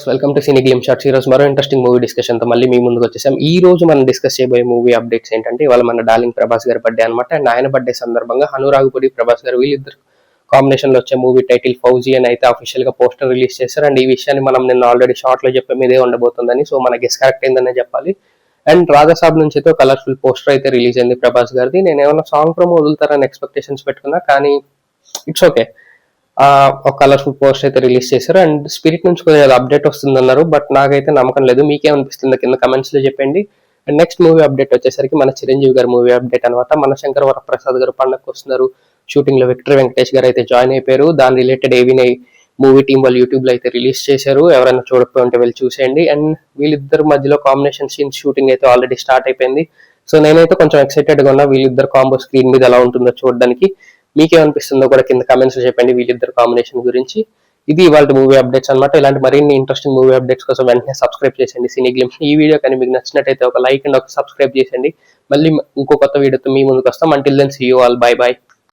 Welcome to cine glim shots. ఈరోజు మరో interesting movie discussion తో మళ్ళీ మీ ముందుకు వచ్చేసాం. ఈ రోజు మనం డిస్కస్ చేయబోయే మూవీ అప్డేట్స్ ఏంటంటే, ఇవాళ మన డార్లింగ్ ప్రభాస్ గారి బర్త్డే అనమాట. అండ్ ఆయన బర్త్డే సందర్భంగా అనురాగుపుడి ప్రభాస్ గారు వీళ్ళిద్దరు కాంబినేషన్ లో వచ్చే మూవీ టైటిల్ ఫౌజీ అని అయితే అఫీషియల్ గా పోస్టర్ రిలీజ్ చేశారు. అండ్ ఈ విషయాన్ని మనం నిన్న ఆల్రెడీ షార్ట్ లో చెప్పే మీదే ఉండబోతుందని, సో మన గెస్ కరెక్ట్ అయిందనే చెప్పాలి. అండ్ రాధాసాబ్ నుంచి అయితే కలర్ఫుల్ పోస్టర్ అయితే రిలీజ్ అయింది ప్రభాస్ గారిది. నేను ఏమైనా సాంగ్ ప్రోమో వదులుతారని ఎక్స్పెక్టేషన్స్ పెట్టుకున్నా, కానీ ఇట్స్ ఓకే. ఒక కలర్ఫుల్ పోస్ట్ అయితే రిలీజ్ చేశారు. అండ్ స్పిరిట్ నుంచి కొంచెం అప్డేట్ వస్తుందన్నారు, బట్ నాకైతే నమ్మకం లేదు. మీకేమనిపిస్తుందో కింద కమెంట్స్ లో చెప్పండి. అండ్ నెక్స్ట్ మూవీ అప్డేట్ వచ్చేసరికి మన చిరంజీవి గారి మూవీ అప్డేట్ అనమాట. మన శంకర్ వరప్రసాద్ గారు పండగకు వస్తున్నారు. షూటింగ్ లో విక్టర్ వెంకటేష్ గారు అయితే జాయిన్ అయిపోయారు. దాని రిలేటెడ్ ఏవినై మూవీ టీం వాళ్ళు యూట్యూబ్ లో అయితే రిలీజ్ చేశారు. ఎవరైనా చూడకపోయి ఉంటే వెళ్ళి చూసేయండి. అండ్ వీళ్ళిద్దరు మధ్యలో కాంబినేషన్ సీన్స్ షూటింగ్ అయితే ఆల్రెడీ స్టార్ట్ అయిపోయింది. సో నేనైతే కొంచెం ఎక్సైటెడ్ గా ఉన్నా వీళ్ళిద్దరు కాంబో స్క్రీన్ మీద ఎలా ఉంటుందో చూడడానికి. మీకేమనిపిస్తుందో కూడా కింద కమెంట్స్ చెప్పండి వీళ్ళిద్దరు కాంబినేషన్ గురించి. ఇది ఇవాళ మూవీ అప్డేట్స్ అనమాట. ఇలాంటి మరిన్ని ఇంట్రెస్టింగ్ మూవీ అప్డేట్స్ కోసం వెంటనే సబ్స్క్రైబ్ చేయండి సినీ గ్లిమ్స్. ఈ వీడియో కానీ మీకు నచ్చినట్టయితే ఒక లైక్ అండ్ ఒక సబ్స్క్రైబ్ చేయండి. మళ్ళీ ఇంకో కొత్త వీడియోతో మీ ముందుకు వస్తాం. Until then see you all, bye by.